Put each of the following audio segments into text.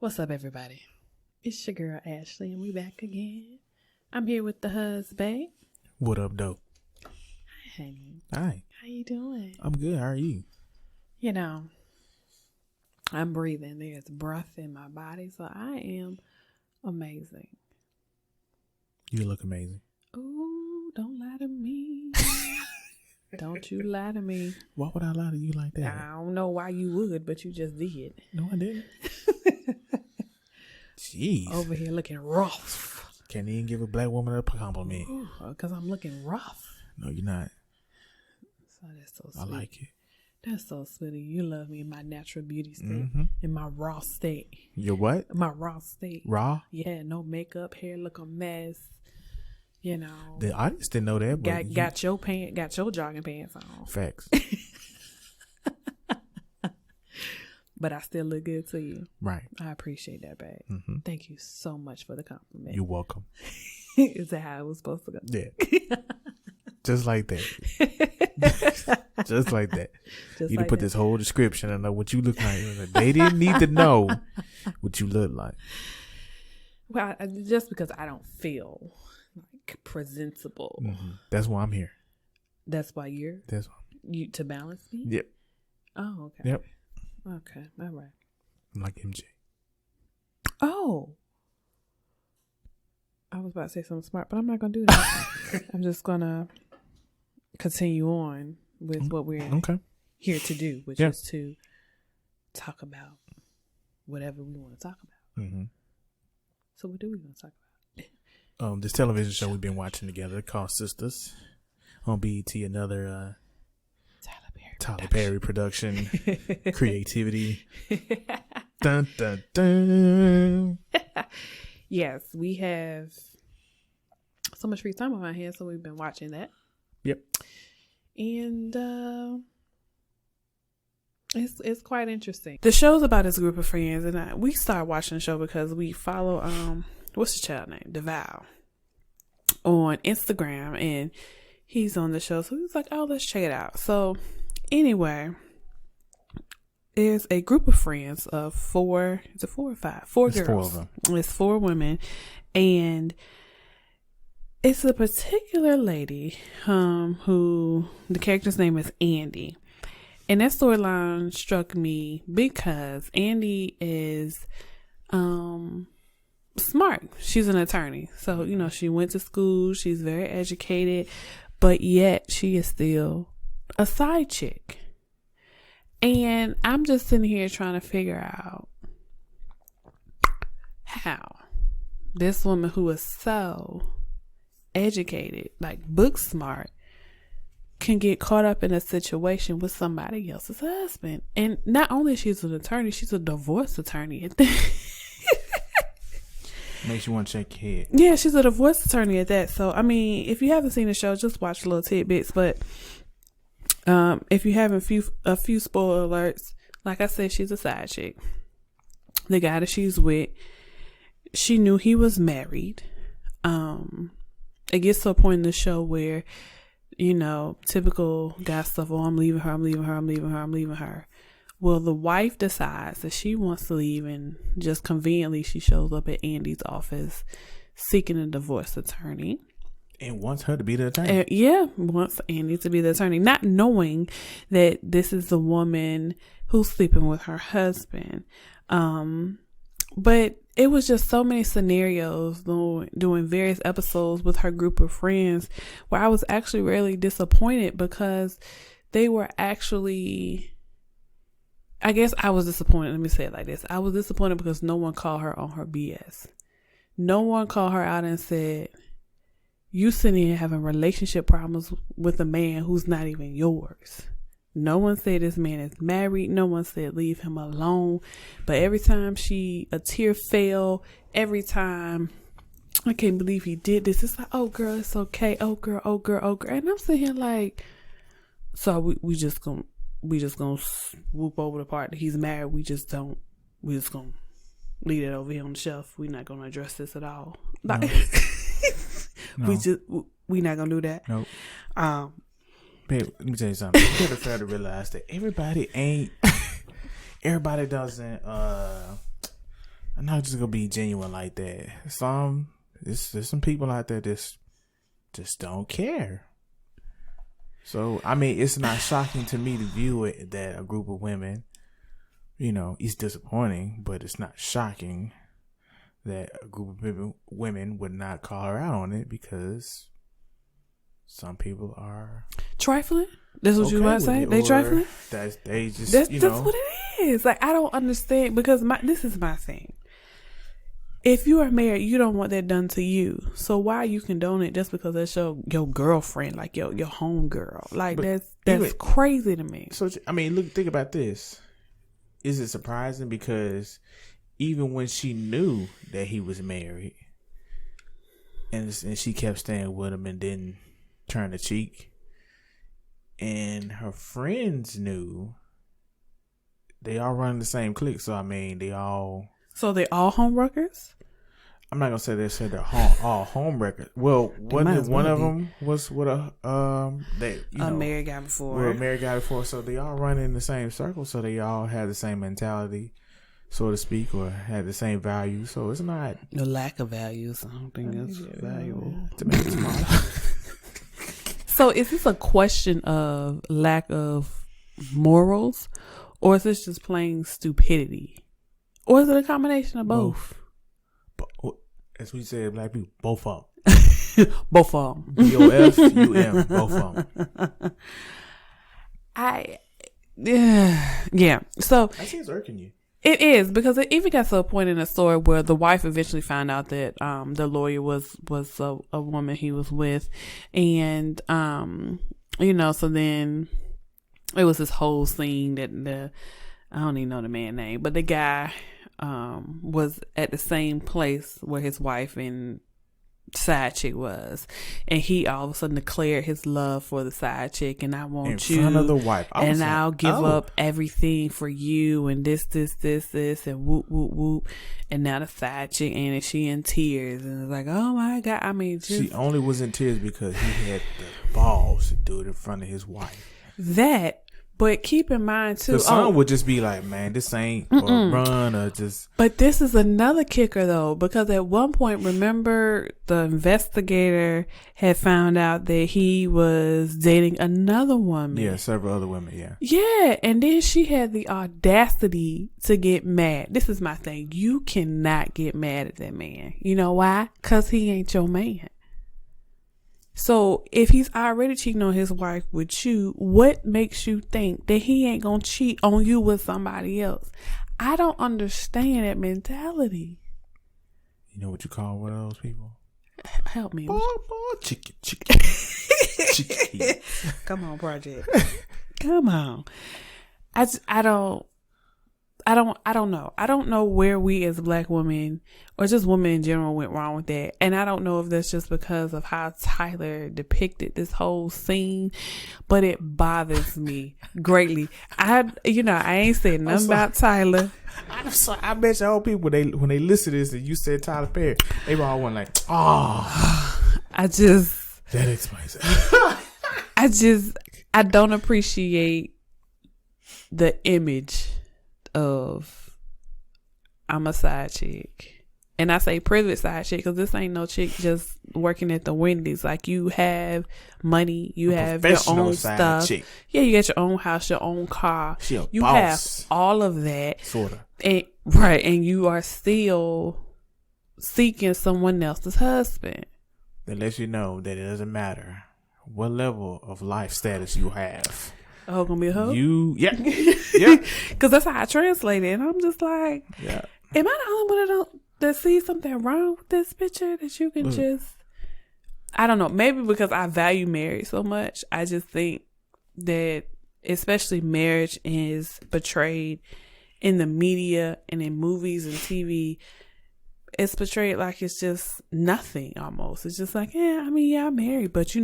What's up, everybody? It's your girl, Ashley, and we back again. I'm here with the husband. What up, dope? Hi, honey. Hi. How you doing? I'm good. How are you? You know, I'm breathing. There's breath in my body, so I am amazing. You look amazing. Ooh, don't lie to me. Don't you lie to me. Why would I lie to you like that? I don't know why you would, but you just did. No, I didn't. Jeez. Over here looking rough. Can't even give a black woman a compliment. Because I'm looking rough. No, you're not. So that's so sweet. I like it. That's so sweet. You love me in my natural beauty state. Mm-hmm. In my raw state. Your what? My raw state. Raw? Yeah, no makeup, hair look a mess. You know. The audience didn't know that. But got your jogging pants on. Facts. But I still look good to you. Right. I appreciate that, babe. Mm-hmm. Thank you so much for the compliment. You're welcome. Is that how it was supposed to go? Yeah. Just like that. Just like that. Just you like to put that. this whole description and know what you look like. They didn't need to know what you look like. Well, just because I don't feel like presentable. Mm-hmm. That's why I'm here. That's why you're That's why. You to balance me? Yep. Oh, okay. Yep. Okay. All right. I'm like MJ. Oh. I was about to say something smart, but I'm not going to do that. I'm just going to continue on with what we're here to do, which is to talk about whatever we want to talk about. Mm-hmm. So what do we want to talk about? This television show we've been watching together called Sisters on BET, another Tyler Perry production, creativity. Dun, dun, dun. Yes, we have so much free time on our hands, so we've been watching that. Yep. And it's quite interesting. The show's about this group of friends, and we started watching the show because we follow what's the child name? DeVal on Instagram, and he's on the show, so he was like, "Oh, let's check it out." So anyway, there's a group of friends of four. Is it 4 or 5? Four girls. 4 of them. It's 4 women, and it's a particular lady who the character's name is Andy. And that storyline struck me because Andy is smart. She's an attorney. So, you know, she went to school. She's very educated. But yet she is still a side chick. And I'm just sitting here trying to figure out how this woman who is so educated, like book smart, can get caught up in a situation with somebody else's husband. And not only she's an attorney, she's a divorce attorney. Makes you want to shake your head. Yeah, she's a divorce attorney at that. So, I mean, if you haven't seen the show, just watch little tidbits. But if you haven't, a few spoiler alerts. Like I said, she's a side chick. The guy that she's with, she knew he was married. It gets to a point in the show where, you know, typical guy stuff. Oh, I'm leaving her. Well, the wife decides that she wants to leave, and just conveniently, she shows up at Andy's office seeking a divorce attorney. And wants her to be the attorney. Wants Andy to be the attorney, not knowing that this is the woman who's sleeping with her husband. But it was just so many scenarios doing various episodes with her group of friends where I was actually really disappointed because they were actually, I guess I was disappointed. Let me say it like this. I was disappointed because no one called her on her BS. No one called her out and said, you sitting here having relationship problems with a man who's not even yours. No one said this man is married. No one said leave him alone. But every time a tear fell, every time, I can't believe he did this. It's like, oh girl, it's okay. Oh girl. And I'm sitting here like, so we just gonna swoop over the part that he's married. We just gonna leave it over here on the shelf. We're not gonna address this at all. Like, no. we not gonna do that. Nope. Babe, let me tell you something. You gotta start to realize that everybody doesn't, I not just gonna be genuine like that. There's some people out there just don't care. So I mean, it's not shocking to me to view it that a group of women, it's disappointing, but it's not shocking that a group of women would not call her out on it because some people are trifling. That's what you about to say? They trifling? That's what it is. Like, I don't understand because this is my thing. If you are married, you don't want that done to you. So why you condone it just because that's your girlfriend, like your home girl? Like, that's crazy to me. So I mean, think about this. Is it surprising because even when she knew that he was married, and she kept staying with him and didn't turn the cheek, and her friends knew, they all run the same clique. So I mean, they all homewreckers? I'm not gonna say they said they're all home wreckers. Well, one of them was with a married guy before. Well, a married guy before, so they all run in the same circle. So they all had the same mentality, so to speak, or had the same values. So it's not no lack of values. I don't think that's valuable to make it smaller. So is this a question of lack of morals, or is this just plain stupidity, or is it a combination of both? As we said, black people, both of them. Both of them. BOFUM, both of them. Yeah. So I see it's irking you. It is, because it even got to a point in the story where the wife eventually found out that the lawyer was a woman he was with, and so then it was this whole scene that I don't even know the man's name, but the guy was at the same place where his wife and side chick was, and he all of a sudden declared his love for the side chick, and I want you in front of the wife, and I'll give up everything for you, and this, and whoop whoop whoop, and now the side chick, and she in tears, and it's like, oh my God, I mean, she only was in tears because he had the balls to do it in front of his wife. But keep in mind too, the son would just be like, man, this ain't or run or just. But this is another kicker though, because at one point, remember, the investigator had found out that he was dating another woman. Yeah, several other women. Yeah. Yeah, and then she had the audacity to get mad. This is my thing. You cannot get mad at that man. You know why? Because he ain't your man. So if he's already cheating on his wife with you, what makes you think that he ain't gonna cheat on you with somebody else? I don't understand that mentality. You know what you call one of those people? Help me. Chicken. Come on, Project. Come on. I don't know. I don't know where we as black women, or just women in general, went wrong with that. And I don't know if that's just because of how Tyler depicted this whole scene, but it bothers me greatly. I ain't saying nothing about Tyler. I'm sorry. I bet you all people, when they listen to this and you said Tyler Perry, they were all one like, that explains it. I don't appreciate the image of I'm a side chick. And I say privileged side chick because this ain't no chick just working at the Wendy's. Like, you have money, you have your own stuff. Chick. Yeah, you got your own house, your own car. You boss. Have all of that. Sorta. And you are still seeking someone else's husband. That lets you know that it doesn't matter what level of life status you have. Oh, gonna be a hoe? Yeah. Because that's how I translate it. And I'm just like, am I the only one that sees something wrong with this picture that you can just, I don't know, maybe because I value marriage so much. I just think that especially marriage is portrayed in the media and in movies and TV. It's portrayed like it's just nothing almost. It's just like, I'm married, but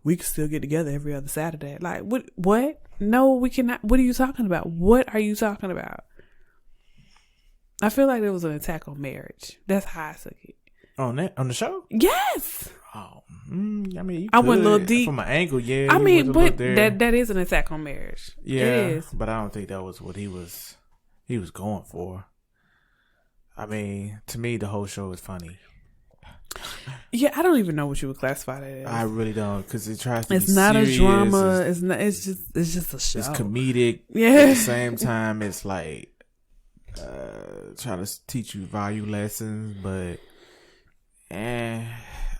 we can still get together every other Saturday. Like, what? No, we cannot. What are you talking about? What are you talking about? I feel like there was an attack on marriage. That's how I took it. On the show? Yes. Oh, you I went a little deep. From an angle, yeah. But that is an attack on marriage. Yeah, it is. But I don't think that was what he was going for. I mean, to me, the whole show is funny. Yeah, I don't even know what you would classify that as. I really don't, because it tries to be It's not serious. a drama. It's not. It's just a show. It's comedic. Yeah. At the same time, it's like trying to teach you value lessons, but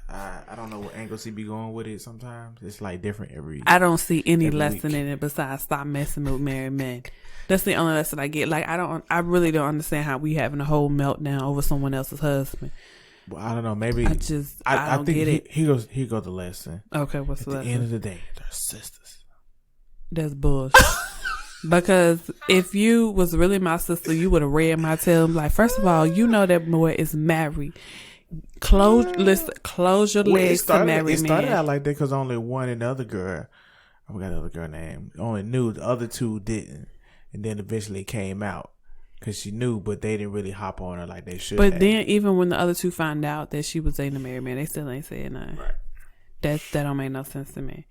I don't know what angles he be going with it. Sometimes it's like different every. I don't see any lesson week. in it besides stop messing with married men. That's the only lesson I get. Like I really don't understand how we having a whole meltdown over someone else's husband. Well, I don't know. Maybe I don't think get it. Here goes the lesson. Okay, what's the lesson? At the end of the day, they're sisters. That's bullshit. Because if you was really my sister, you would have read my tail. Like, first of all, you know that boy is married. Close your legs to married man. It started out like that because only one and the other girl, I forgot the other girl name, only knew. The other two didn't. And then eventually it came out because she knew, but they didn't really hop on her like they should. But then even when the other two found out that she was dating a married man, they still ain't saying nothing. Right. That don't make no sense to me.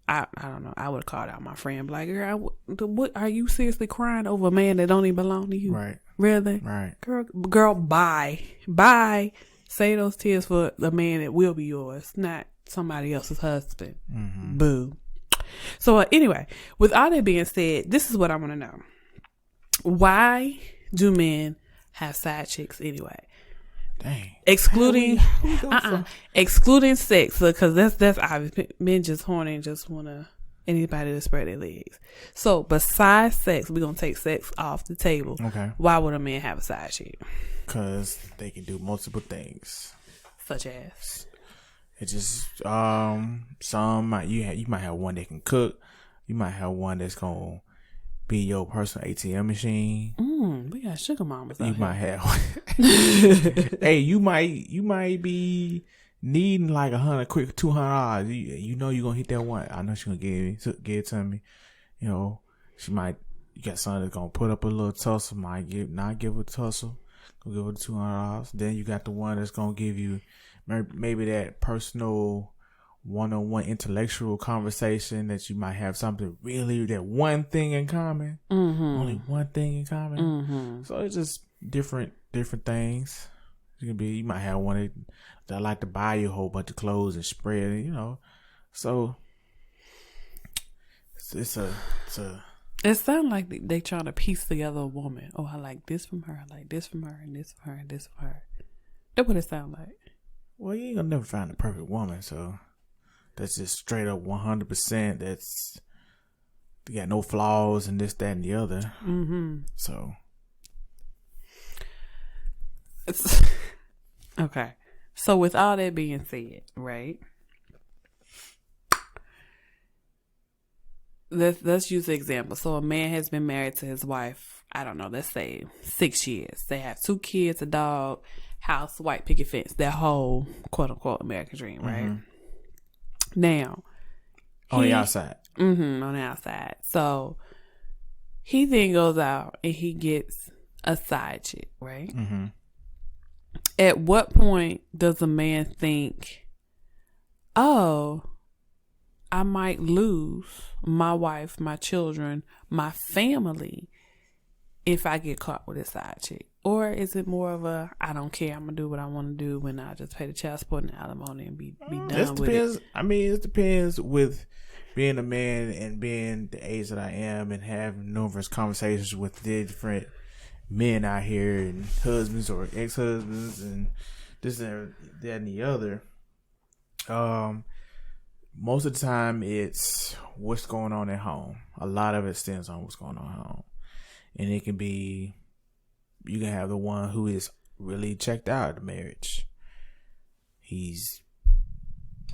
I don't know. I would have called out my friend, like, girl, what are you seriously crying over a man that don't even belong to you? Right. Really? Right. Girl, bye. Say those tears for the man that will be yours, not somebody else's husband. Mm-hmm. Boo. So anyway, with all that being said, this is what I want to know. Why do men have side chicks anyway? Dang. Excluding sex, because that's obvious. Men just horny and just want anybody to spread their legs. So besides sex, we're gonna take sex off the table. Okay. Why would a man have a side chick? Because they can do multiple things. Such as? It's just you might have one that can cook. You might have one that's gonna be your personal ATM machine. We got sugar mamas. You might have. Hey, you might be needing like $200. You know you're gonna hit that one. I know she's gonna give it to me. You know, you got something that's gonna put up a little tussle. Might not give her a tussle. Go give her $200. Then you got the one that's gonna give you maybe that personal one-on-one intellectual conversation that you might have something really, that one thing in common. Mm-hmm. Only one thing in common. Mm-hmm. So it's just different things. You might have one that like to buy you a whole bunch of clothes and spread, So it's a It sounds like they trying to piece together a woman. Oh, I like this from her. I like this from her, and this from her, and this from her. That's what it sounds like. Well, you ain't gonna never find the perfect woman, so that's just straight up 100%. That's, you got no flaws and this, that, and the other. Mm-hmm. So okay. So with all that being said, right? Let's use the example. So a man has been married to his wife, I don't know, let's say 6 years. They have 2 kids, a dog, house, white picket fence, that whole quote unquote American dream, right? Mm-hmm. Now, on the outside. Mm-hmm, on the outside. So he then goes out and he gets a side chick, right? Mm-hmm. At what point does a man think, oh, I might lose my wife, my children, my family if I get caught with a side chick? Or is it more of a, I don't care, I'm going to do what I want to do when I just pay the child support and alimony and be done with it? I mean, it depends with being a man and being the age that I am and having numerous conversations with different men out here and husbands or ex-husbands and this and that and the other. Most of the time it's what's going on at home. A lot of it stems on what's going on at home. And it can be, you can have the one who is really checked out of the marriage. He's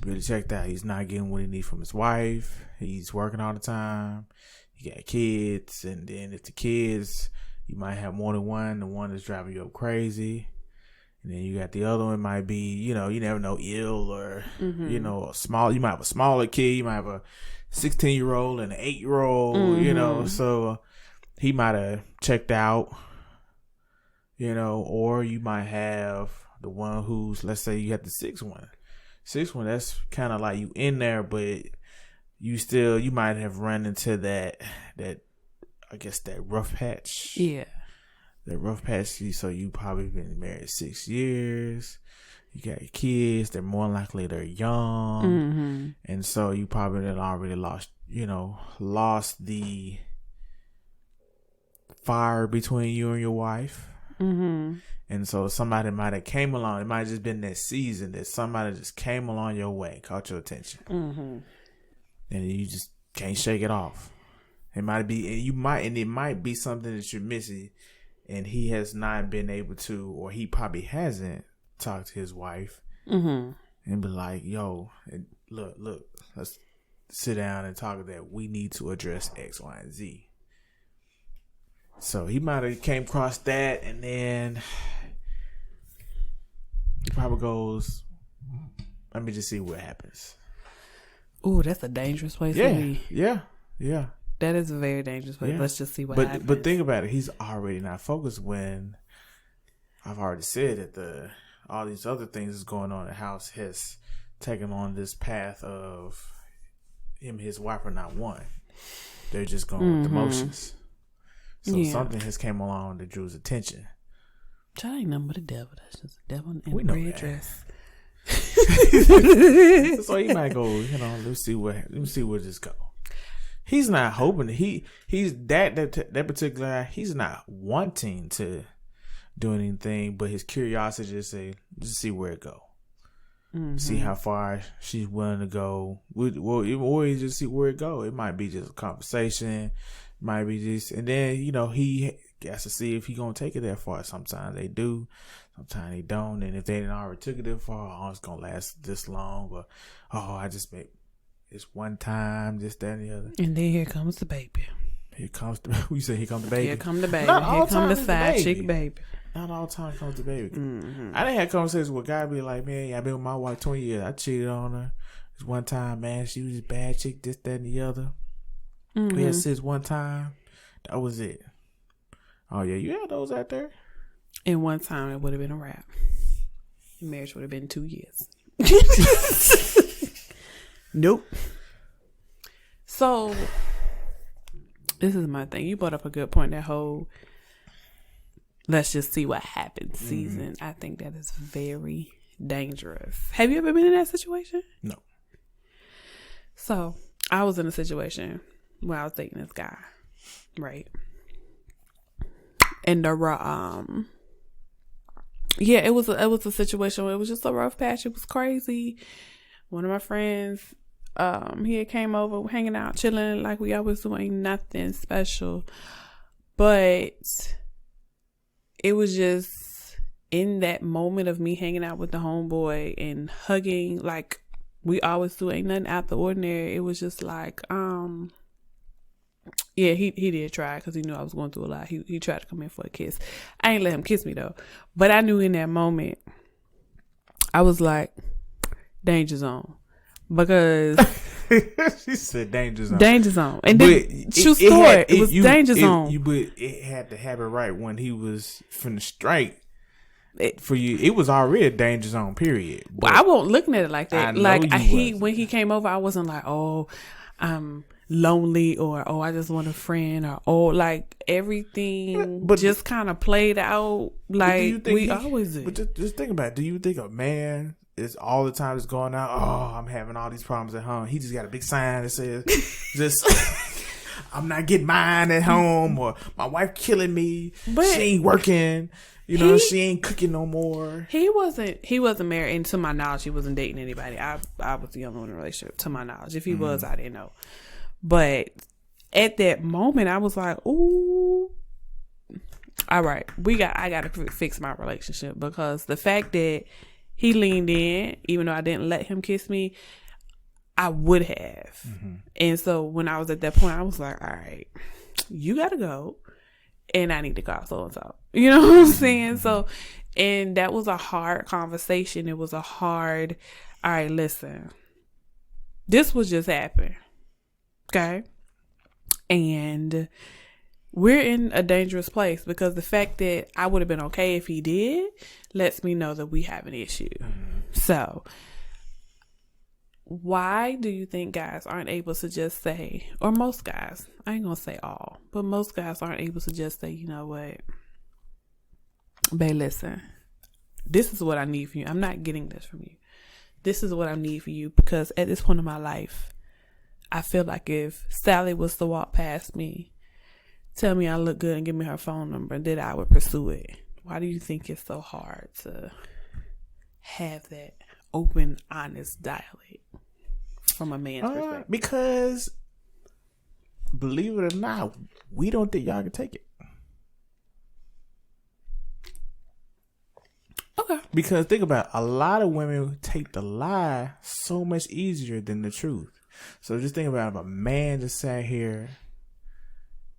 really checked out. He's not getting what he needs from his wife. He's working all the time. He got kids. And then if the kids, you might have more than one. The one that's driving you up crazy. And then you got the other one might be, you never know, ill or, small. You might have a smaller kid. You might have a 16-year-old and an 8-year-old, so he might have checked out, or you might have the one who's, let's say you have the 6th one. 6th one, that's kind of like you in there, but you might have run into that, I guess, that rough patch. Yeah. the rough patch. So you probably been married 6 years. You got your kids. They're more likely they're young, Mm-hmm. and so you probably had already lost the fire between you and your wife. Mm-hmm. And so somebody might have came along. It might have just been that season that somebody just came along your way, caught your attention, and you just can't shake it off. It might be, and it might be something that you're missing, and he has not been able to, or he probably hasn't talked to his wife and be like, "Yo, look, let's sit down and talk that we need to address X, Y, and Z." So he might have came across that, and then he probably goes, "Let me just see what happens." Ooh, that's a dangerous place to be. Yeah. That is a very dangerous place. Yeah. Let's just see what happens. But think about it. He's already not focused when I've already said that all these other things that's going on in the house has taken on this path of him and his wife are not one. They're just going with the motions. So something has came along that drew his attention. That ain't nothing but a devil. That's just a devil in We a know red that. dress. So he might go, let's see where this go. He's not hoping he's that particular guy. He's not wanting to do anything, but his curiosity just see where it go. See how far she's willing to go. Or just see where it go. It might be just a conversation. Might be just, and then he has to see if he gonna take it that far. Sometimes they do, sometimes they don't. And if they didn't already took it that far, it's gonna last this long. Or I just made it's one time, this, that, and the other. And then here comes the baby. Here comes the you say here comes the baby. Here come the baby. Not all Here come the time side chick baby. Not all the time comes the baby. I done had conversations with a guy be like, man, I've been with my wife 20 years. I cheated on her. This one time, man, she was a bad chick, this, that, and the other. We had sex one time. That was it. Oh yeah, you had those out there. And one time it would have been a wrap. Marriage would have been 2 years. Nope. So this is my thing. You brought up a good point. That whole let's just see what happens season. I think that is very dangerous. Have you ever been in that situation? No. So I was in a situation where I was dating this guy, right? And it was a situation where it was just a rough patch. It was crazy. One of my friends, he had came over, hanging out, chilling like we always do, ain't nothing special. But it was just in that moment of me hanging out with the homeboy and hugging like we always do, ain't nothing out the ordinary. It was just like, yeah, he did try because he knew I was going through a lot. He tried to come in for a kiss. I ain't let him kiss me though. But I knew in that moment, I was like, danger zone. Because she said danger zone. Danger zone. And then true story, it was danger zone. But it had to happen right when he was from the strike. For you, it was already a danger zone, period. But I wasn't looking at it like that. Like when he came over, I wasn't like, oh, I'm lonely, or oh, I just want a friend, or oh, like everything just kind of played out like we always do. But just think about it. Do you think a man is all the time is going out? Oh, I'm having all these problems at home. He just got a big sign that says, "Just I'm not getting mine at home," or my wife killing me. But she ain't working. She ain't cooking no more. He wasn't married, and to my knowledge, he wasn't dating anybody. I was the only one in a relationship, to my knowledge. If he was, I didn't know. But at that moment, I was like, ooh, all right, I got to fix my relationship, because the fact that he leaned in, even though I didn't let him kiss me, I would have. And so when I was at that point, I was like, all right, you got to go. And I need to call so-and-so. You know what I'm saying? So, and that was a hard conversation. It was a hard, all right, listen, this was just happened. Okay? And we're in a dangerous place, because the fact that I would have been okay if he did lets me know that we have an issue. So, why do you think guys aren't able to just say, or most guys, I ain't gonna say all, but most guys aren't able to just say, you know what, Babe, listen. This is what I need from you. I'm not getting this from you. This is what I need for you, because at this point in my life, I feel like if Sally was to walk past me, tell me I look good and give me her phone number, then I would pursue it. Why do you think it's so hard to have that open, honest dialogue from a man's perspective? Because, believe it or not, we don't think y'all can take it. Okay. Because think about it, a lot of women take the lie so much easier than the truth. So just think about it, if a man just sat here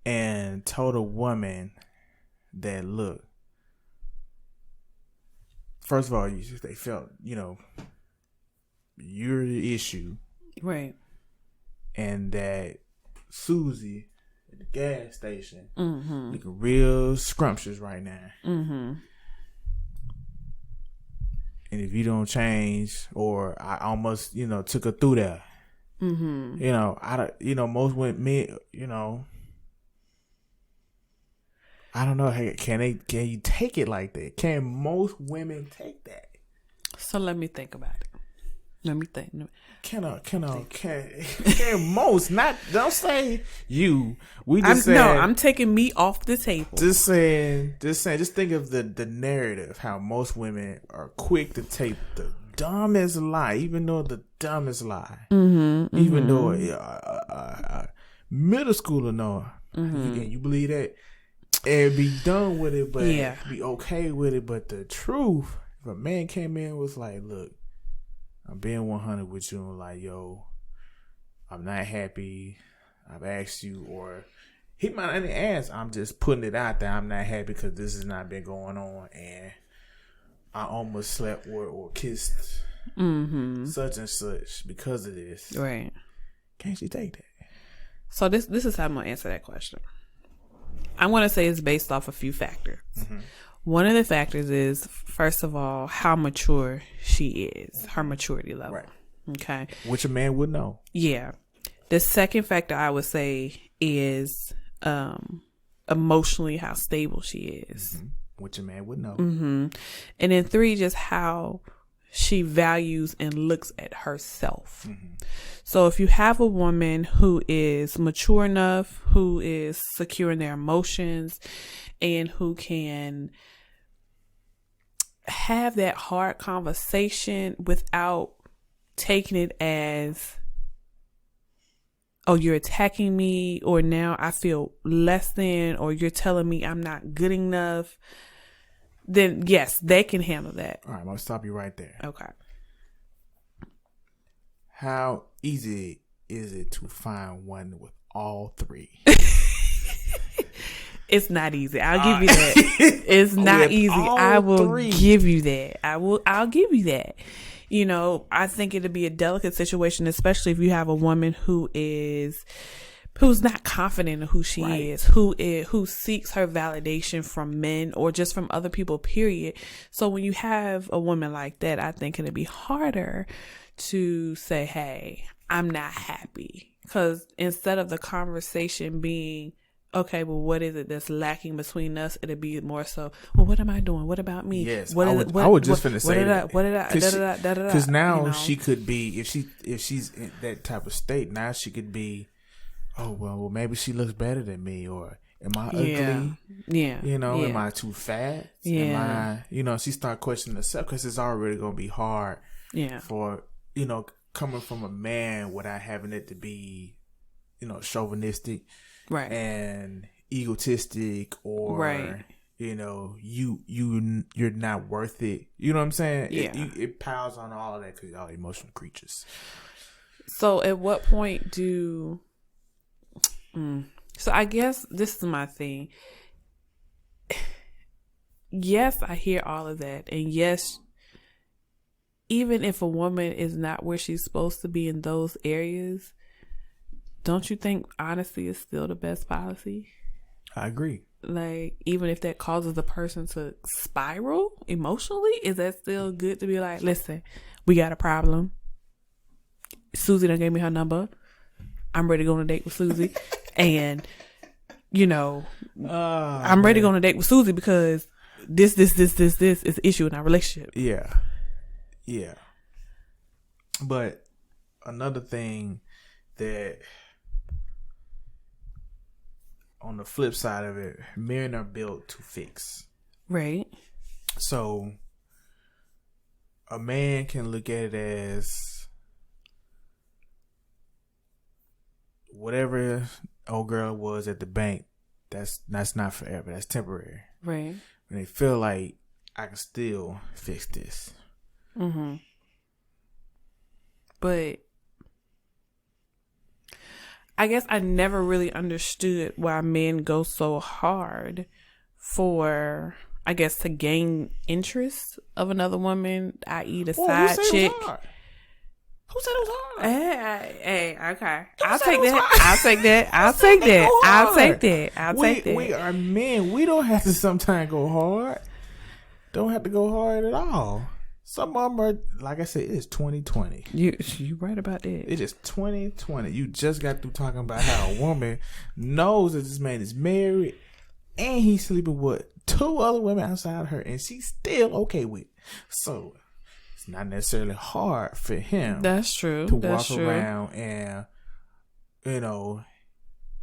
and told a woman that, look, first of all, they felt, you're the issue. Right. And that Susie at the gas station looking real scrumptious right now. Mm-hmm. And if you don't change, or I almost, took her through there. Mm-hmm. Most women, I don't know. Can you take it like that? Can most women take that? So let me think about it. Let me think. Can most, not, don't say you. I'm taking me off the table. Just think of the narrative, how most women are quick to take the dumbest lie, even though the dumbest lie, even though middle schooler know, you believe that, and be done with it, but be okay with it. But the truth, if a man came in and was like, look, I'm being 100 with you, and like, yo, I'm not happy, I've asked you, or he might not even ask, I'm just putting it out there, I'm not happy because this has not been going on, and I almost slept or kissed such and such because of this. Right. Can't she take that? So this is how I'm going to answer that question. I'm going to say it's based off a few factors. Mm-hmm. One of the factors is, first of all, how mature she is, her maturity level. Right. Okay. Which a man would know. Yeah. The second factor I would say is emotionally how stable she is. Mm-hmm. Which a man would know. Mm-hmm. And then 3, just how she values and looks at herself. Mm-hmm. So if you have a woman who is mature enough, who is secure in their emotions, and who can have that hard conversation without taking it as, oh, you're attacking me, or now I feel less than, or you're telling me I'm not good enough, then yes, they can handle that. All right, I'm going to stop you right there. Okay. How easy is it to find one with all 3? It's not easy. I'll give you that. It's not easy. I will give you that. I'll give you that. I think it'll be a delicate situation, especially if you have a woman who's not confident in who she is, who seeks her validation from men or just from other people, period. So when you have a woman like that, I think it'll be harder to say, hey, I'm not happy. Because instead of the conversation being, okay, well, what is it that's lacking between us? It'll be more so, well, what am I doing? What about me? Yes, I would just finna say that. Because now she could be, if she's in that type of state, now she could be, oh, well, maybe she looks better than me, or am I ugly? Yeah. Am I too fat? Yeah. Am I, she start questioning herself, because it's already going to be hard for, coming from a man without having it to be, chauvinistic. Right. And egotistic, or you're not worth it. You know what I'm saying? Yeah. It piles on all of that because y'all emotional creatures. So at what point so I guess this is my thing. Yes, I hear all of that, and yes, even if a woman is not where she's supposed to be in those areas, don't you think honesty is still the best policy? I agree. Like, even if that causes the person to spiral emotionally, is that still good to be like, listen, we got a problem. Susie done gave me her number. I'm ready to go on a date with Susie. And, I'm ready to go on a date with Susie because this is the issue in our relationship. Yeah. But another thing that, on the flip side of it, men are built to fix. Right. So a man can look at it as whatever old girl was at the bank, that's not forever. That's temporary. Right. And they feel like, I can still fix this. Mm-hmm. But I guess I never really understood why men go so hard for, I guess, to gain interest of another woman, i.e. the side chick. Who said it was hard? Hey, okay. I'll take that. I'll take that. We are men. We don't have to sometimes go hard. Don't have to go hard at all. Some of them are, like I said, it's 2020. You right about that. It is 2020. You just got through talking about how a woman knows that this man is married and he's sleeping with 2 other women outside of her, and she's still okay with it. So it's not necessarily hard for him. That's true. To walk around and,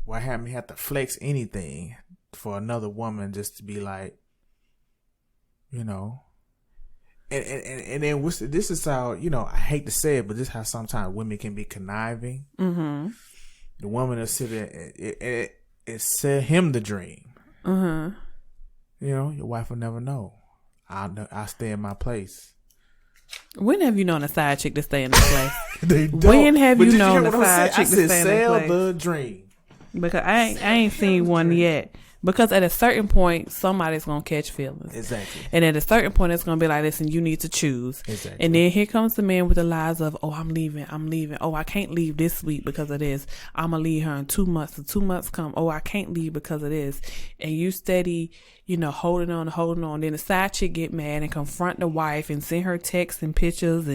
why have me have to flex anything for another woman just to be like, And then this is how, I hate to say it, but this is how sometimes women can be conniving. Mm-hmm. The woman will sit there and sell him the dream. Mm-hmm. Your wife will never know. I'll stay in my place. When have you known a side chick to stay in the place? They don't. When have you known a side chick to stay in the place? Sell the dream. Because I ain't seen one yet. Because at a certain point, somebody's going to catch feelings. Exactly. And at a certain point, it's going to be like, listen, you need to choose. Exactly. And then here comes the man with the lies of, oh, I'm leaving. Oh, I can't leave this week because of this. I'm going to leave her in 2 months. The 2 months come. Oh, I can't leave because of this. And you steady, holding on. Then the side chick get mad and confront the wife and send her texts and pictures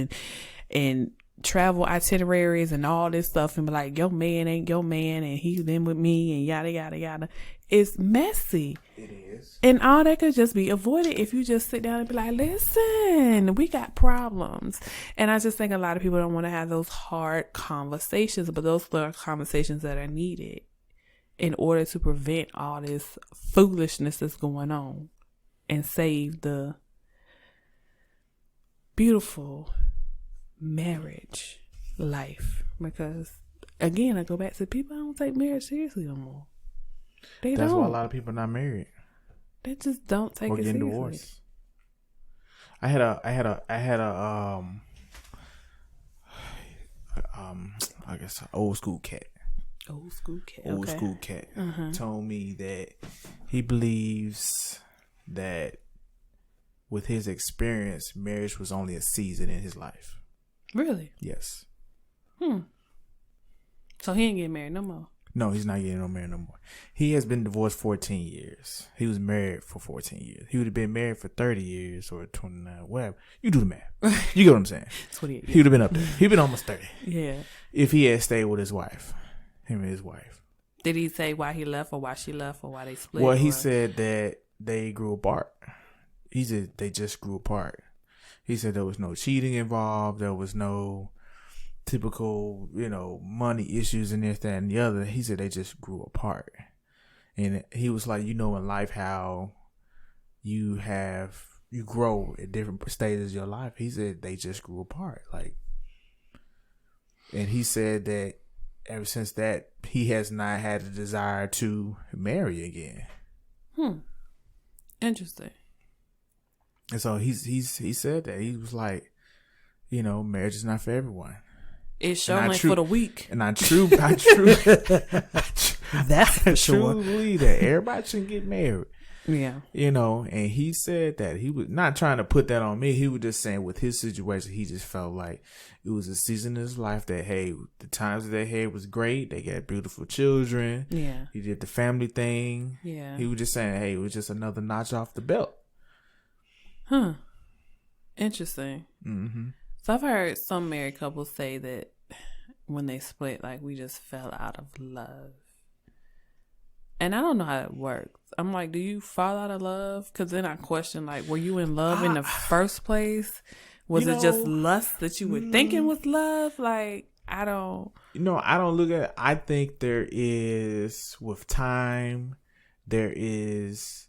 and travel itineraries and all this stuff and be like, your man ain't your man and he's been with me and yada yada yada. It's messy. It is. And all that could just be avoided if you just sit down and be like, listen, we got problems. And I just think a lot of people don't want to have those hard conversations, but those are conversations that are needed in order to prevent all this foolishness that's going on and save the beautiful marriage life. Because again, I go back to people don't take marriage seriously no more. That's why a lot of people are not married. They just don't take it seriously. Or getting divorced. I had I guess an old school cat. Old school cat. Old school cat told me that he believes that with his experience, marriage was only a season in his life. Really? Yes. So he ain't getting married no more. No, he's not getting married no more. He has been divorced 14 years. He was married for 14 years. He would have been married for 30 years or 29, whatever. You do the math. You get what I'm saying? 28 years. He would have been up there. He'd been almost 30. Yeah. If he had stayed with his wife. Him and his wife. Did he say why he left or why she left or why they split? Well, he said that they grew apart. He said they just grew apart. He said there was no cheating involved. There was no typical, money issues and this, that, and the other. He said they just grew apart. And he was like, in life how you grow at different stages of your life. He said they just grew apart. And he said that ever since that, he has not had the desire to marry again. Interesting. And so he said that. He was like, marriage is not for everyone. It's showing for the weak. And I truly that's for sure. Truly believe that everybody shouldn't get married. Yeah. And he said that he was not trying to put that on me. He was just saying with his situation, he just felt like it was a season in his life that, hey, the times that they had was great. They got beautiful children. Yeah. He did the family thing. Yeah. He was just saying, hey, it was just another notch off the belt. Interesting. Mm-hmm. So I've heard some married couples say that when they split, we just fell out of love. And I don't know how it works. I'm like, do you fall out of love? Because then I question, like, were you in love in the first place? Was it just lust that you were thinking was love? Like, I don't. I don't look at it. I think there is, with time, there is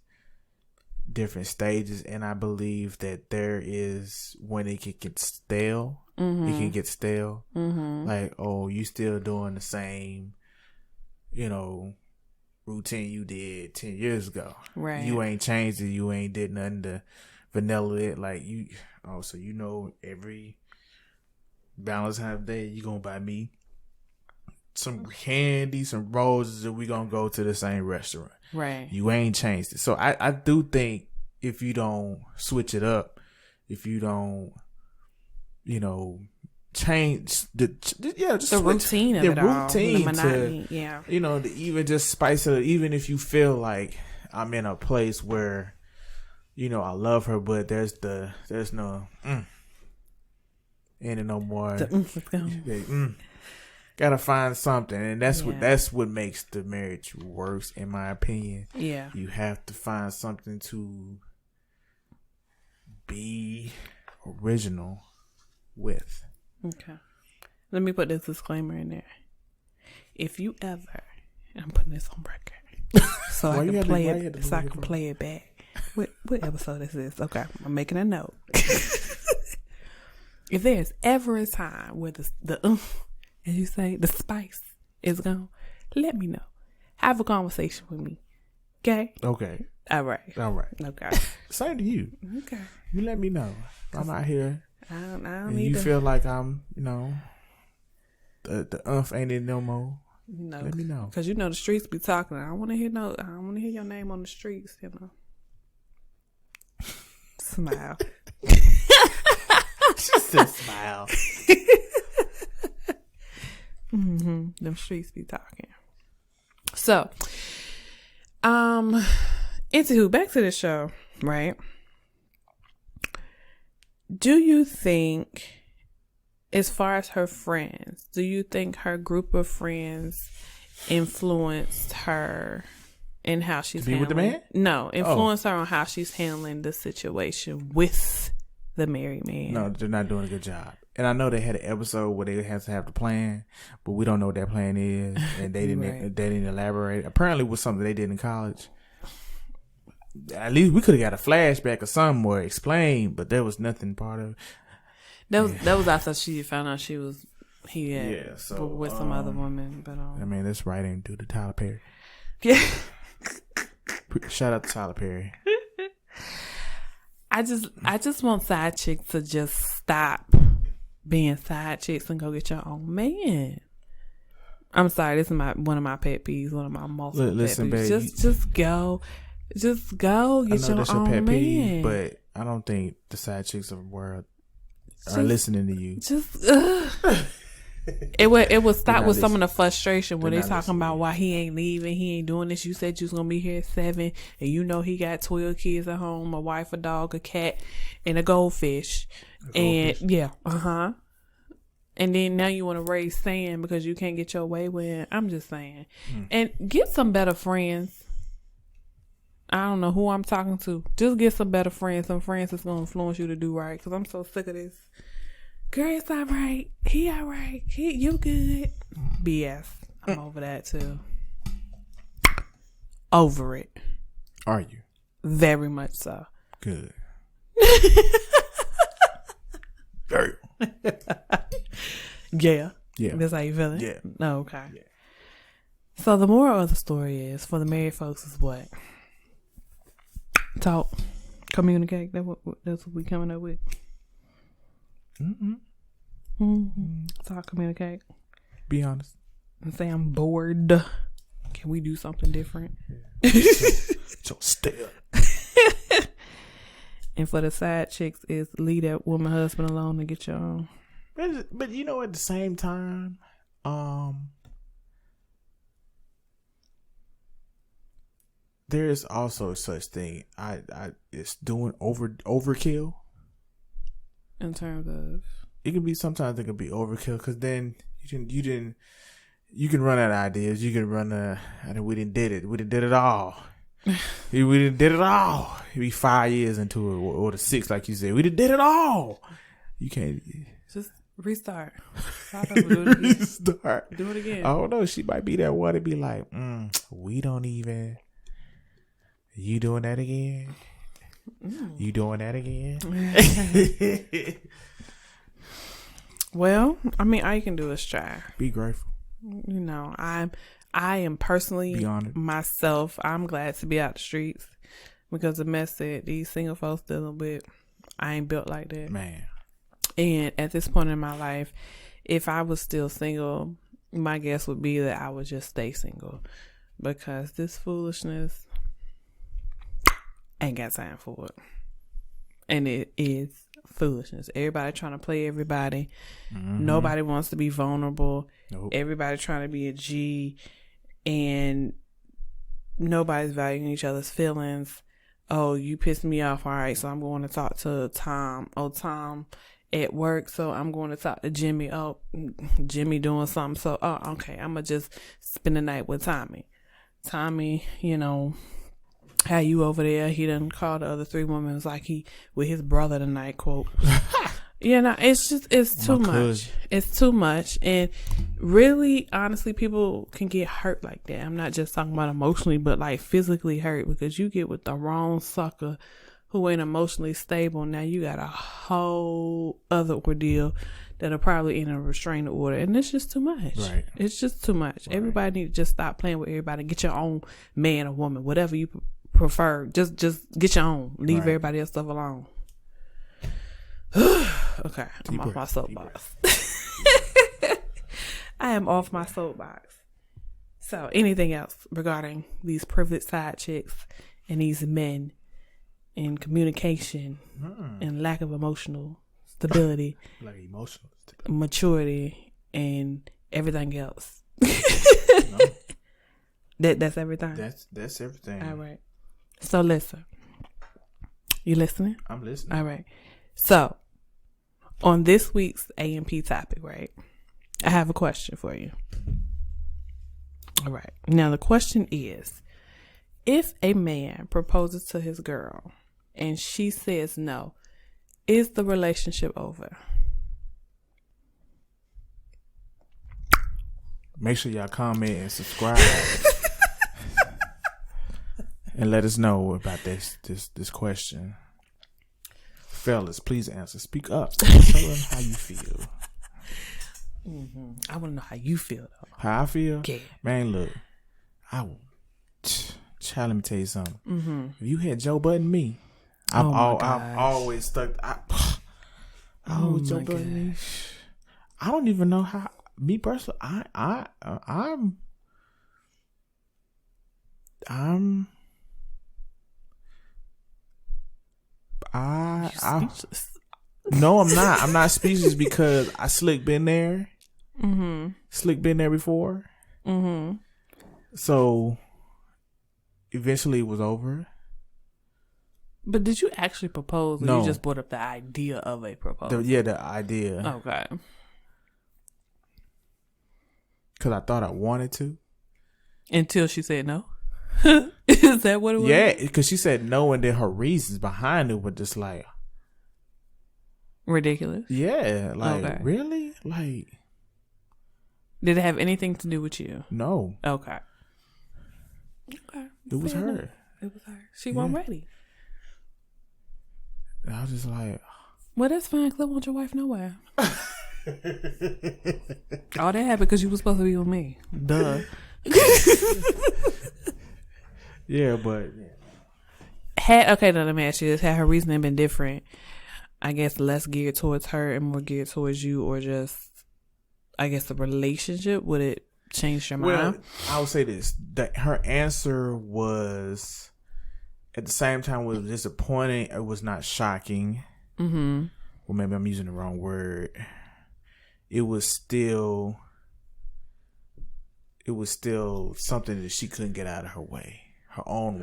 different stages. And I believe that there is when it can get stale. Mm-hmm. It can get stale. Mm-hmm. Like, oh, you still doing the same, routine you did 10 years ago. Right. You ain't changed it. You ain't did nothing to vanilla it. Like, so every Valentine's Day, you gonna buy me some candy, some roses, and we gonna go to the same restaurant. Right. You ain't changed it. So I do think if you don't switch it up, if you don't, change the routine of it all, the monotony, to even just spice it up, even if you feel like I'm in a place where I love her, but there's no ain't no more. Gotta find something, and that's what makes the marriage worse, in my opinion. Yeah, you have to find something to be original with. Okay, let me put this disclaimer in there. If you ever, I'm putting this on record, so I can play it. So I can play it back. What episode is this? Okay, I'm making a note. If there's ever a time where the as you say, the spice is gone, let me know. Have a conversation with me. Okay? Okay. All right. Okay. Same to you. Okay. You let me know. I'm out here. I don't and you feel like I'm, the ain't in no more. Let me know. Because the streets be talking. I don't want to hear your name on the streets, Smile. She said smile. Mm-hmm. Them streets be talking. So, back to the show, right? Do you think, as far as her friends, do you think her group of friends influenced her in how she's handling? With the man? No, influenced her on how she's handling the situation with the married man. No, they're not doing a good job. And I know they had an episode where they had to have the plan, but we don't know what that plan is, and they didn't. Right. They didn't elaborate. Apparently, it was something they did in college. At least we could have got a flashback or something or explained, but there was nothing part of it. That was after she found out with some other woman. But I mean, that's writing due to Tyler Perry. Yeah. Shout out to Tyler Perry. I just want side chicks to just stop being side chicks and go get your own man. I'm sorry, this is one of my pet peeves, one of my multiple pet peeves. Babe, just go get your own man. Peeve, but I don't think the side chicks of the world are listening to you. It would stop with some of the frustration when they talking about why he ain't leaving, he ain't doing this. You said you was gonna be here at 7, and he got 12 kids at home, a wife, a dog, a cat, and a goldfish. And and then now you want to raise sand because you can't get your way with him. I'm just saying, and get some better friends. I don't know who I'm talking to. Just get some better friends, some friends that's gonna influence you to do right. Because I'm so sick of this. Girl, it's all right. He all right. You good. BS. I'm over that too. Over it. Are you? Very much so. Good. Very. Yeah. Yeah. That's how you feeling? Yeah. No, okay. Yeah. So the moral of the story is, for the married folks, is what? Talk. Communicate. That's what we coming up with. Talk, communicate. Be honest. And say I'm bored. Can we do something different? Yeah. So stay up. And for the side chicks, is leave that woman husband alone and get your own. But at the same time, there is also such thing. It's doing overkill. In terms of, it can be, sometimes it can be overkill, because then you didn't You can run out of ideas. You can run we done did it. We done did it all. We done did it all. It'd be 5 years into it, or the 6, like you said. We done did it all. You can't just restart. Do it again. Restart. Do it again. I don't know. She might be that one to be like, we don't even. You doing that again? You doing that again? Well, I mean, all you can do is try. Be grateful. You know, I am personally myself. I'm glad to be out the streets because the mess that these single folks dealing with, I ain't built like that, man. And at this point in my life, if I was still single, my guess would be that I would just stay single because this foolishness ain't got time for it, and it is foolishness. Everybody trying to play everybody. Nobody wants to be vulnerable. Nope. Everybody trying to be a G, and nobody's valuing each other's feelings. Oh, you pissed me off. All right, so I'm going to talk to Tom. Oh, Tom at work, so I'm going to talk to Jimmy. Oh, Jimmy doing something. So, oh, okay, I'm going to just spend the night with Tommy. Tommy, you know, how you over there? He done called the other 3 women. It's like he with his brother tonight, quote. You know, it's too much. It's too much. And really, honestly, people can get hurt like that. I'm not just talking about emotionally, but like physically hurt because you get with the wrong sucker who ain't emotionally stable. Now you got a whole other ordeal that'll probably end in a restraining order. And it's just too much. Right. It's just too much. Right. Everybody need to just stop playing with everybody. Get your own man or woman, whatever you prefer. Just get your own. Leave everybody else stuff alone. Okay, I'm off my soapbox. I am off my soapbox. So, anything else regarding these privileged side chicks and these men in communication and lack of emotional stability, like emotional maturity, and everything else? That's everything. That's everything. All right. So listen. You listening? I'm listening. All right. So, on this week's AMP topic, right, I have a question for you. All right. Now, the question is, if a man proposes to his girl and she says no, is the relationship over? Make sure y'all comment and subscribe. And let us know about this question. Fellas, please answer. Speak up. Tell them how you feel. I want to know how you feel, though. How I feel? Yeah. Man, look. Child, let me tell you something. If you had Joe Budden me, I've always stuck. I always Joe Budden me. I don't even know how. Me personally, I'm speechless. No, I'm not. I'm not speechless because Slick been there. Slick been there before. So eventually it was over. But did you actually propose? Or no. You just brought up the idea of a proposal? The idea. Okay. Because I thought I wanted to. Until she said no? Is that what it was? Yeah, because she said no, and then her reasons behind it were just like ridiculous. Yeah, like really? Like, did it have anything to do with you? No. Okay. It was her. It was her. She wasn't ready. And I was just like, well, that's fine, because I want your wife nowhere. All that happened because you were supposed to be with me. Duh. Yeah, but okay, then let me ask you this: had her reasoning been different, I guess less geared towards her and more geared towards you, or just, I guess, the relationship, would it change your mind? Well, I would say this: that her answer was, at the same time, was disappointing. It was not shocking. Well, maybe I'm using the wrong word. It was still something that she couldn't get out of her way. Her own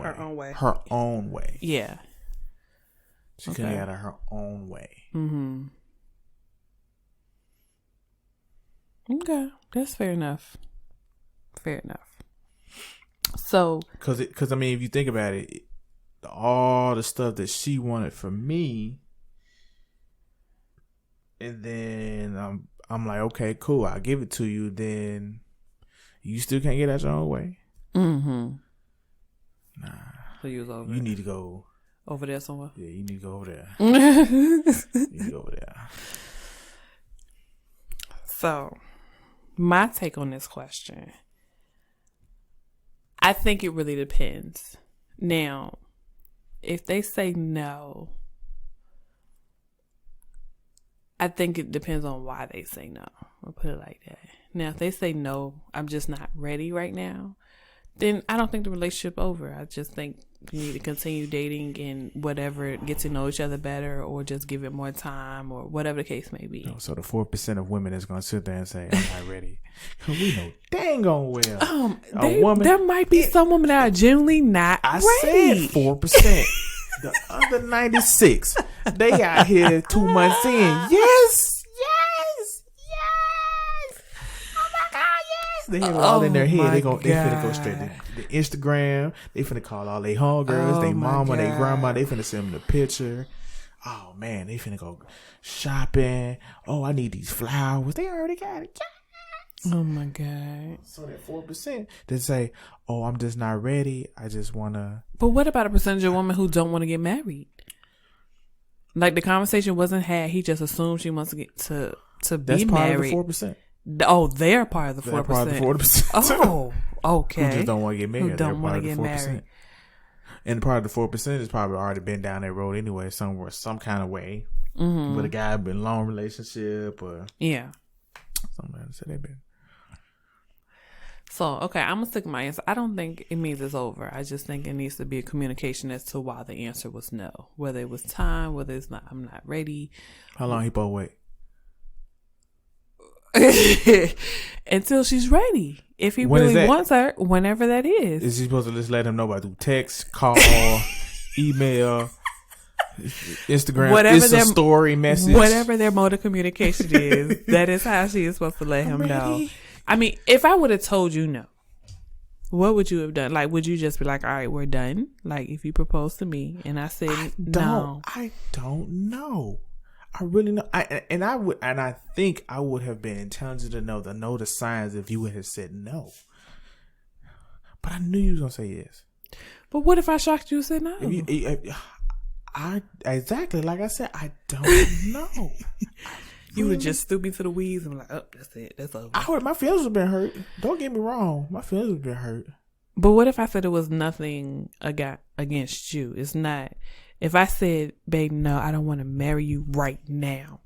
way. Yeah. She couldn't get out of her own way. Okay. That's fair enough. Fair enough. So, because I mean, if you think about it, all the stuff that she wanted from me, and then I'm like, okay, cool, I'll give it to you. Then you still can't get out your own way. Mm-hmm. Nah. So you was over. You need to go over there somewhere. Yeah, you need to go over there. You need to go over there. So, my take on this question, I think it really depends. Now, if they say no, I think it depends on why they say no. I'll put it like that. Now, if they say no, I'm just not ready right now, then I don't think the relationship over. I just think you need to continue dating and whatever, get to know each other better, or just give it more time, or whatever the case may be. So the 4% of women is going to sit there and say, I'm not ready. We know dang on well. There might be some women that are genuinely not ready. I said 4%. The other 96, they out here 2 months in. Yes. Oh my God, yes. They have it all in their head. They finna go straight to the Instagram. They finna call all their homegirls, their mama, their grandma. They finna send them the picture. Oh man, they finna go shopping. Oh, I need these flowers. They already got it. Yes. Oh my God. So that 4% they say, oh, I'm just not ready. I just wanna. But what about a percentage of women who don't want to get married? Like the conversation wasn't had. He just assumed she wants to get to be married. That's part of the 4%. Oh, they're part of the 4%. They're part of the 40%. Oh, okay. Who just don't want to get married. Who don't want to get married. And part of the 4% has probably already been down that road anyway, somewhere, some kind of way. Mm-hmm. With a guy been in a long relationship or something. So they've been. So, okay, I'm going to stick with my answer. I don't think it means it's over. I just think it needs to be a communication as to why the answer was no. Whether it was time, whether it's not, I'm not ready. How long he supposed to wait? Until she's ready. If he really wants her, whenever that is. Is he supposed to just let him know by through text, call, email, Instagram, Insta story message? Whatever their mode of communication is, that is how she is supposed to let him know. I mean, if I would have told you no, what would you have done? Like, would you just be like, all right, we're done? Like, if you proposed to me and I said no. I don't know. I really know. I think I would have been intelligent enough to know the signs if you would have said no. But I knew you was gonna say yes. But what if I shocked you and said no? Exactly like I said, I don't know. You would just stupid to the weeds and be like, oh, that's it. That's over. My feelings have been hurt. Don't get me wrong. My feelings have been hurt. But what if I said it was nothing against you? It's not. If I said, babe, no, I don't want to marry you right now.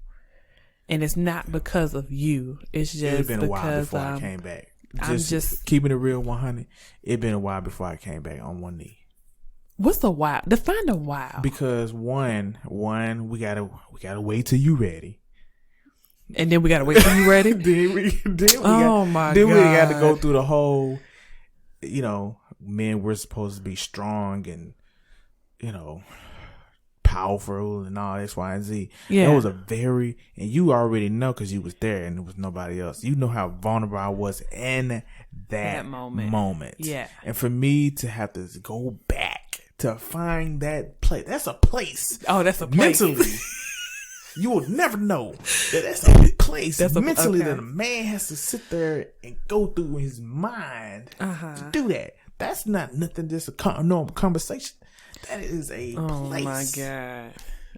And it's not because of you. It's just it's been a while before I came back. I'm just keeping it real 100. It's been a while before I came back on one knee. What's the while? Define the while. Because one, we gotta wait till you ready. And then we gotta wait till you ready. then we got to go through the whole. Men we're supposed to be strong and powerful and all X, Y, and Z. Yeah, that was and you already know because you was there and there was nobody else. You know how vulnerable I was in that moment. Yeah, and for me to have to go back to find that place, that's a place. Oh, that's a place. Mentally. You will never know that's a place that a man has to sit there and go through his mind to do that. That's not nothing, just a normal conversation. That is a place. Oh my God.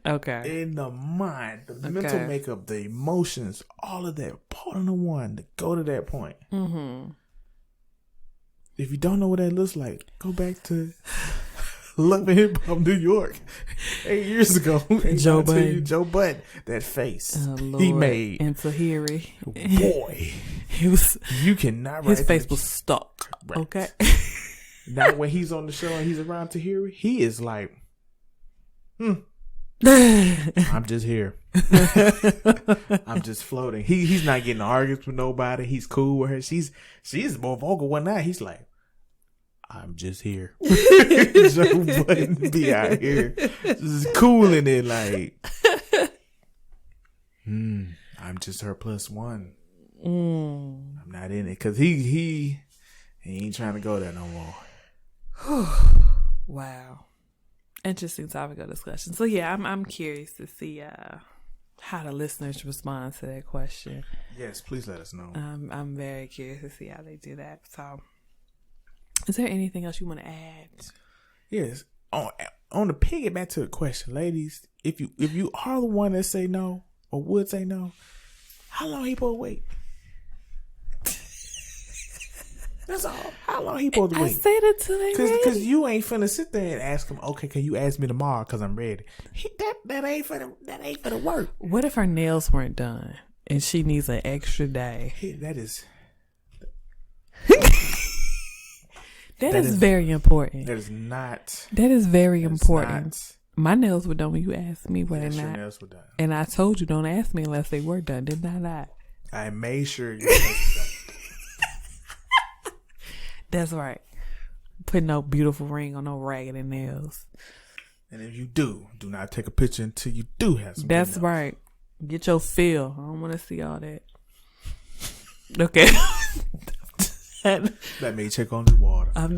Okay. In the mind, the mental makeup, the emotions, all of that, part of the one to go to that point. Mm-hmm. If you don't know what that looks like, go back to Love and Hip Hop New York 8 years ago. Joe Budden, that face Lord. He made. And Tahiri. Boy. You cannot write his face was stuck. Right. Okay. Now when he's on the show and he's around Tahiri, he is like, I'm just here. I'm just floating. He's not getting arguments with nobody. He's cool with her. She's more vocal one night. He's like, I'm just here. Joe Budden be out here just cooling it like, I'm just her plus one. I'm not in it because he He ain't trying to go there no more. Wow. Interesting topic of discussion. So yeah, I'm curious to see how the listeners respond to that question. Yes, please let us know. I'm very curious to see how they do that. So, is there anything else you want to add? Yes. On the piggyback to the question, ladies, if you are the one that say no or would say no, how long he supposed to wait? That's all. How long he supposed to wait? I said it till they ready. Because you ain't finna sit there and ask him, okay, can you ask me tomorrow because I'm ready? That ain't finna work. What if her nails weren't done and she needs an extra day? That is very important. That is not. That is very important. Not, my nails were done when you asked me were they yes, not. your nails were done. And I told you don't ask me unless they were done. Didn't I not? I made sure your nails were done. That's right. Put no beautiful ring on no raggedy nails. And if you do not take a picture until you do have some. That's right. Get your fill. I don't want to see all that. Okay. Let me check on the water. I'm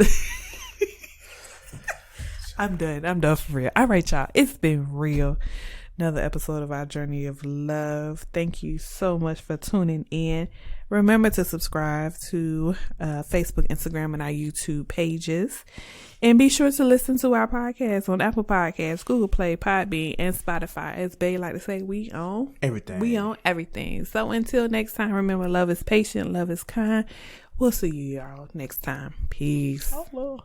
done. I'm done for real. All right, y'all. It's been real. Another episode of our Journey of Love. Thank you so much for tuning in. Remember to subscribe to Facebook, Instagram, and our YouTube pages. And be sure to listen to our podcast on Apple Podcasts, Google Play, Podbean, and Spotify. As Bae like to say, we own everything. We own everything. So until next time, remember, love is patient, love is kind. We'll see you y'all next time. Peace. Oh, Lord.